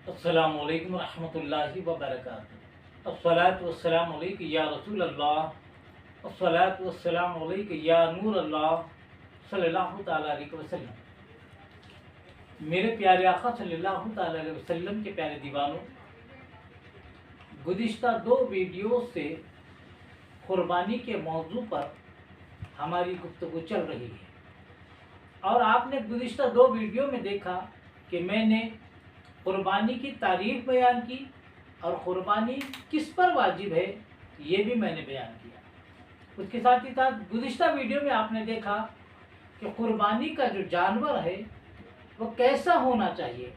अस्सलामु अलैकुम रहमतुल्लाहि व बरकातुहू। अस्सलातु वस्सलामु अलैका या रसूल अल्लाह, अस्सलातु वस्सलामु अलैका या नूर अल्लाह सल्लल्लाहु तआला अलैहि वसल्लम। मेरे प्यारे आका सल्लल्लाहु तआला अलैहि वसल्लम के प्यारे दीवानों, गुज़िश्ता दो वीडियो से कुर्बानी के मौजू पर हमारी गुफ्तगू चल रही है और आपने गुज़िश्ता दो वीडियो में देखा कि मैंने कुर्बानी की तारीफ बयान की और कुर्बानी किस पर वाजिब है ये भी मैंने बयान किया। उसके साथ ही साथ गुज़िश्ता वीडियो में आपने देखा कि कुर्बानी का जो जानवर है वो कैसा होना चाहिए,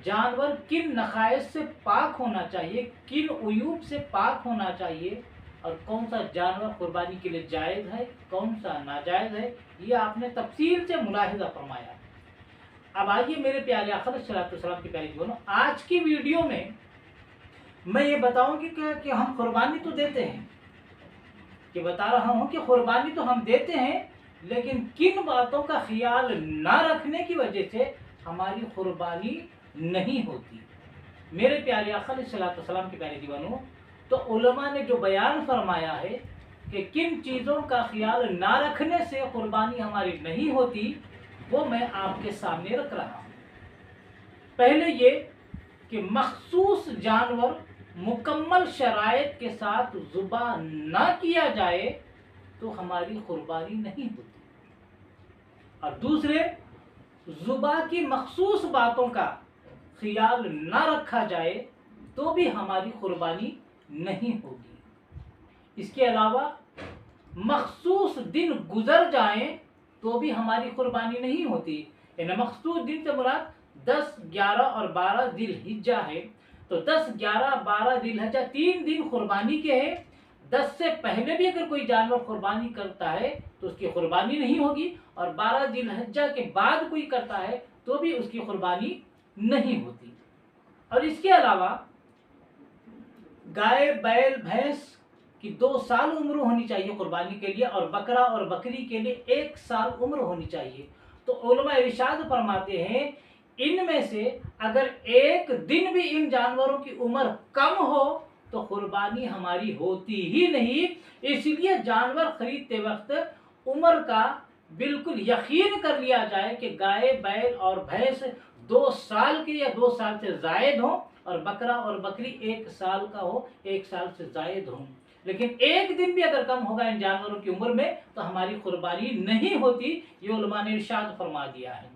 जानवर किन नक़ाइस से पाक होना चाहिए, किन उयूब से पाक होना चाहिए और कौन सा जानवर कुर्बानी के लिए जायज़ है, कौन सा नाजायज़ है, ये आपने तफसील से मुलाहिज़ा फरमाया। अब आइए मेरे प्यारे आका सल्लल्लाहु के प्यारे जीवनों, आज की वीडियो में मैं ये बताऊंगी कि हम कुर्बानी तो देते हैं, कि बता रहा हूँ कि कुर्बानी तो हम देते हैं, लेकिन किन बातों का ख्याल ना रखने की वजह से हमारी कुर्बानी नहीं होती। मेरे प्यारे आका सल्लल्लाहु के प्यारे दीवानों, तो उलमा ने जो बयान फरमाया है कि किन चीज़ों का ख्याल ना रखने से कुर्बानी हमारी नहीं होती, वो मैं आपके सामने रख रहा हूँ। पहले ये कि मखसूस जानवर मुकम्मल शराइत के साथ ज़ुबा ना किया जाए तो हमारी कुर्बानी नहीं होती, और दूसरे ज़ुबा की मखसूस बातों का ख्याल ना रखा जाए तो भी हमारी कुर्बानी नहीं होगी। इसके अलावा मखसूस दिन गुजर जाएं तो भी हमारी कुर्बानी नहीं होती। इन मखसूस दिन से मुराद 10, 11 और 12 जिलहिज्जा है। तो 10, 11, 12 जिलहिज्जा 3 दिन कुर्बानी के हैं। 10 से पहले भी अगर कोई जानवर कुर्बानी करता है तो उसकी कुर्बानी नहीं होगी, और 12 जिलहिज्जा के बाद कोई करता है तो भी उसकी कुर्बानी नहीं होती। और इसके अलावा गाय, बैल, भैंस कि 2 साल उम्र होनी चाहिए कुर्बानी के लिए, और बकरा और बकरी के लिए 1 साल उम्र होनी चाहिए। तो उलमा इरशाद फरमाते हैं इनमें से अगर एक दिन भी इन जानवरों की उम्र कम हो तो कुर्बानी हमारी होती ही नहीं। इसलिए जानवर खरीदते वक्त उम्र का बिल्कुल यकीन कर लिया जाए कि गाय, बैल और भैंस 2 साल के या 2 साल से जायद हो, और बकरा और बकरी 1 साल का हो, 1 साल से जायद हो। लेकिन एक दिन भी अगर कम होगा इन जानवरों की उम्र में तो हमारी कुर्बानी नहीं होती। ये उलमा ने इरशाद फरमा दिया है।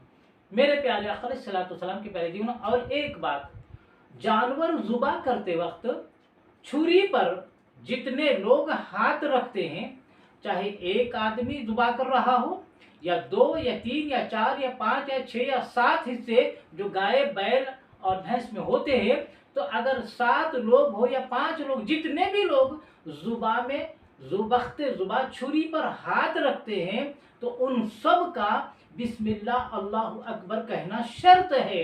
मेरे प्यारे आका सल्लल्लाहु अलैहि के प्यारे जीवन, और एक बात, जानवर ज़ुबा करते वक्त छुरी पर जितने लोग हाथ रखते हैं, चाहे एक आदमी ज़ुबा कर रहा हो या 2 या 3 या 4 या 5 या 6 या 7 हिस्से जो गाय, बैल और भैंस में होते हैं, तो अगर 7 लोग हो या 5 लोग, जितने भी लोग ज़ुबा में ज़ुबा छुरी पर हाथ रखते हैं तो उन सब का बिस्मिल्लाह अल्लाहु अकबर कहना शर्त है।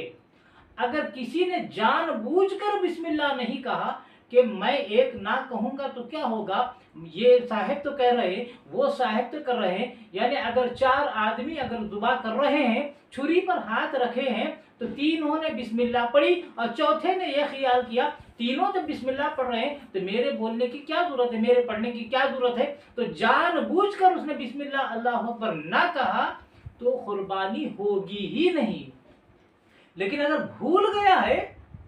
अगर किसी ने जानबूझकर बिस्मिल्लाह नहीं कहा कि मैं एक ना कहूँगा तो क्या होगा, ये साहिब तो कह रहे हैं, वो साहिब तो कर रहे हैं, यानी अगर 4 आदमी अगर ज़ुबा कर रहे हैं, छुरी पर हाथ रखे हैं, तो तीनों ने बिस्मिल्लाह पढ़ी और चौथे ने यह ख्याल किया तीनों जब बिस्मिल्लाह पढ़ रहे हैं तो मेरे बोलने की क्या जरूरत है, मेरे पढ़ने की क्या जरूरत है, तो जानबूझकर उसने बिस्मिल्लाह अल्लाहु अकबर ना कहा तो कुर्बानी होगी ही नहीं। लेकिन अगर भूल गया है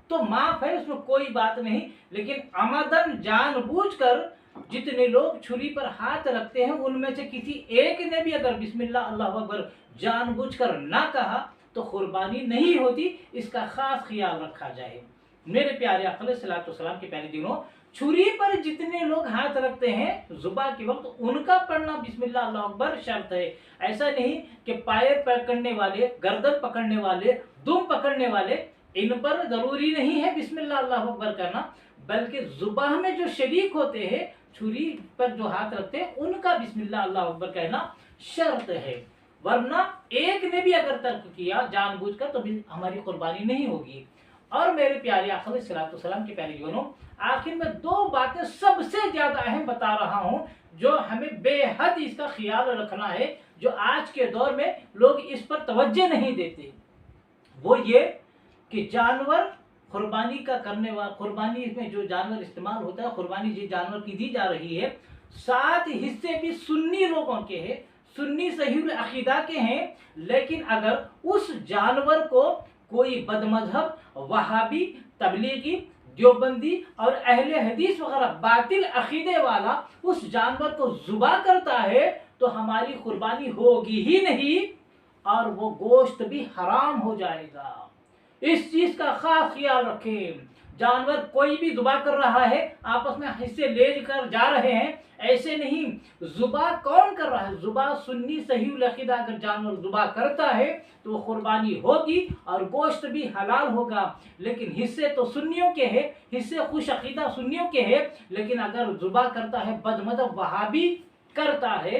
तो माफ है, उसमें कोई बात नहीं। लेकिन अमदन जानबूझकर जितने लोग छुरी पर हाथ रखते हैं उनमें से किसी एक ने भी अगर बिस्मिल्लाह अल्लाहु अकबर जानबूझकर ना कहा तो कुर्बानी नहीं होती। इसका खास ख्याल रखा जाए। मेरे प्यारे आका सल्लल्लाहु अलैहि के प्यारे दिनों, छुरी पर जितने लोग हाथ रखते हैं ज़ुबा के वक्त उनका पढ़ना बिस्मिल्लाह अल्लाहु अकबर शर्त है। ऐसा नहीं कि पैर पकड़ने वाले, गर्दन पकड़ने वाले, दुम पकड़ने वाले, इन पर जरूरी नहीं है बिस्मिल्लाह अल्लाहु अकबर करना, बल्कि ज़ुबा में जो शरीक होते हैं, छुरी पर जो हाथ रखते हैं, उनका बिस्मिल्लाह अल्लाहु अकबर कहना शर्त है। वरना एक ने भी अगर तर्क किया जानबूझकर तो भी हमारी कुर्बानी नहीं होगी। और मेरे प्यारे आका सल्लल्लाहु अलैहि के प्यारे जीवनों, आखिर में 2 बातें सबसे ज्यादा अहम बता रहा हूं जो हमें बेहद इसका ख्याल रखना है, जो आज के दौर में लोग इस पर तवज्जो नहीं देते। वो ये कि जानवर कुर्बानी का करने वाला, कुर्बानी में जो जानवर इस्तेमाल होता है, कुर्बानी जिस जानवर की दी जा रही है, 7 हिस्से भी सुन्नी लोगों के हैं, सुन्नी सहीहुल अकीदा के हैं। लेकिन अगर उस जानवर को कोई बदमजहब, वहाबी, तबलीगी, देवबंदी और अहले हदीस वगैरह बातिल अकीदे वाला उस जानवर को ज़ुबा करता है तो हमारी कुर्बानी होगी ही नहीं और वो गोश्त भी हराम हो जाएगा। इस चीज का खास ख्याल रखें। जानवर कोई भी ज़ुबा कर रहा है, आपस में हिस्से ले कर जा रहे हैं, ऐसे नहीं। ज़ुबा कौन कर रहा है? ज़ुबा सुन्नी सहीहुल अकीदा अगर जानवर ज़ुबा करता है तो वो कुर्बानी होगी और गोश्त भी हलाल होगा। लेकिन हिस्से तो सुन्नियों के हैं, हिस्से खुश अकीदा सुन्नियों के हैं। लेकिन अगर ज़ुबा करता है बदमज़हब वहाबी करता है,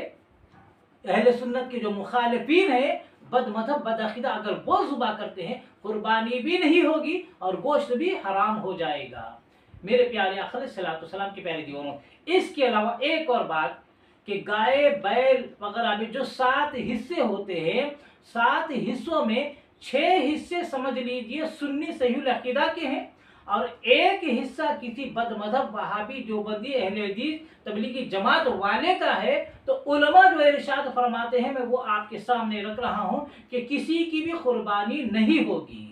अहले सुन्नत के जो मुखालिफिन है, बदमज़हब बदअकीदा, अगर वो ज़ुबा करते हैं, कुर्बानी भी नहीं होगी और गोश्त भी हराम हो जाएगा। मेरे प्यारे आका सल्लल्लाहु अलैहि वसल्लम के प्यारे दीवानों, इसके अलावा एक और बात कि गाय, बैल वगैरह में जो 7 हिस्से होते हैं, 7 हिस्सों में 6 हिस्से समझ लीजिए सुन्नी सहीहुल अकीदा के हैं और एक हिस्सा किसी बदमज़हब, वहाबी, देवबंदी, अहले हदीस, तबलीगी जमात वाले का है। तो उलमा जो इरशाद फरमाते हैं, मैं वो आपके सामने रख रहा हूं कि किसी की भी कुर्बानी नहीं होगी।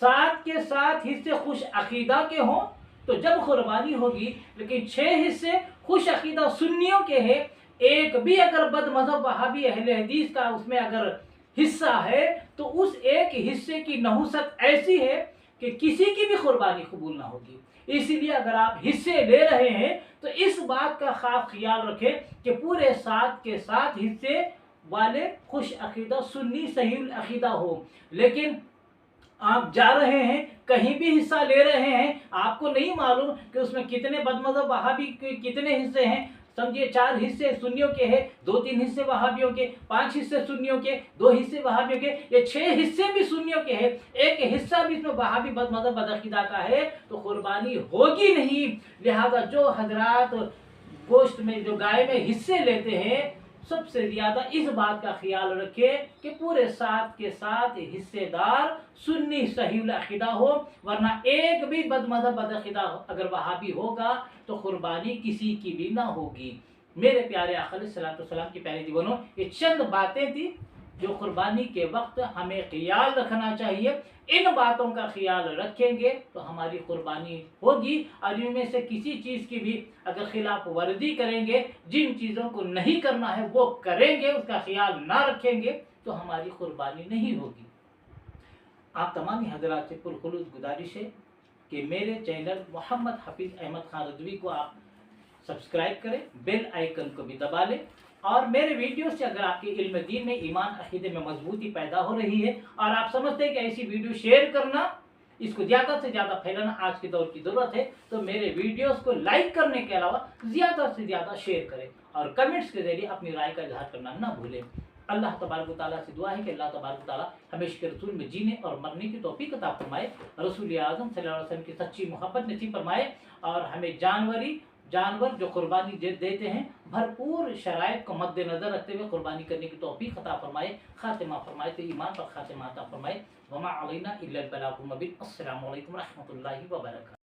7 के 7 हिस्से खुश अकीदा के हों तो जब कुर्बानी होगी। लेकिन 6 हिस्से खुश अकीदा सुन्नियों के हैं, एक भी अगर बदमज़हब, वहाबी, अहले हदीस का उसमें अगर हिस्सा है तो उस एक हिस्से की नहुसत ऐसी है कि किसी की भी कुर्बानी कबूल ना होगी। इसीलिए अगर आप हिस्से ले रहे हैं तो इस बात का खास ख्याल रखें कि पूरे 7 के 7 हिस्से वाले खुश अकीदा सुन्नी सहीहुल अकीदा हो। लेकिन आप जा रहे हैं, कहीं भी हिस्सा ले रहे हैं, आपको नहीं मालूम कि उसमें कितने बदमज़हब वहाबी के कितने हिस्से हैं। समझिए 4 हिस्से सुन्नियों के हैं, 2-3 हिस्से वहाबियों के, 5 हिस्से सुन्नियों के, 2 हिस्से वहाबियों के, ये 6 हिस्से भी सुन्नियों के हैं, एक हिस्सा भी इसमें वहाबी बदमज़हब बदअकीदा का है तो कुर्बानी होगी नहीं। लिहाजा जो हजरात गोश्त में, जो गाय में हिस्से लेते हैं, सबसे ज्यादा इस बात का ख्याल रखें कि पूरे 7 के 7 हिस्सेदार सुन्नी सहीहुल अकीदा हो, वरना एक भी बदमज़हब बदअकीदा अगर वहाबी होगा तो कुर्बानी किसी की भी ना होगी। मेरे प्यारे आका सल्लल्लाहु अलैहि वसल्लम की प्यारे दीवानों, ये चंद बातें थी जो कुर्बानी के वक्त हमें ख्याल रखना चाहिए। इन बातों का ख्याल रखेंगे तो हमारी कुर्बानी होगी और इनमें से किसी चीज़ की भी अगर खिलाफ वर्जी करेंगे, जिन चीज़ों को नहीं करना है वो करेंगे, उसका ख्याल ना रखेंगे तो हमारी कुर्बानी नहीं होगी। आप तमाम हजरात से पुरखुलूस गुजारिश है कि मेरे चैनल मोहम्मद हफीज़ अहमद खान रज़वी को आप सब्सक्राइब करें, बेल आइकन को भी दबा लें और मेरे वीडियो से अगर आपके इल्म दीन में, ईमान अकीदे में मजबूती पैदा हो रही है और आप समझते हैं कि ऐसी वीडियो शेयर करना, इसको ज़्यादा से ज़्यादा फैलाना आज के दौर की ज़रूरत है, तो मेरे वीडियोस को लाइक करने के अलावा ज़्यादा से ज़्यादा शेयर करें और कमेंट्स के जरिए अपनी राय का इजहार करना ना भूलें। अल्लाह तबारक व तआला से दुआ है कि अल्लाह तबारक व तआला हमें इश्क़ रसूल में जीने और मरने की तौफीक अता फरमाए, रसूल आज़म सल्लल्लाहु अलैहि वसल्लम की सच्ची मोहब्बत नसीब फरमाए और हमें जानवर जो कुर्बानी देते हैं, भरपूर शराइत को मद्देनजर रखते हुए कुर्बानी करने की तौफीक अता फरमाए, खातिमा फरमाए, तो ईमान पर खातिमा अता फरमाए। वमा अलैना इल्लल बलागुल मुबीन। अस्सलामु अलैकुम रहमतुल्लाहि व बरकातहू।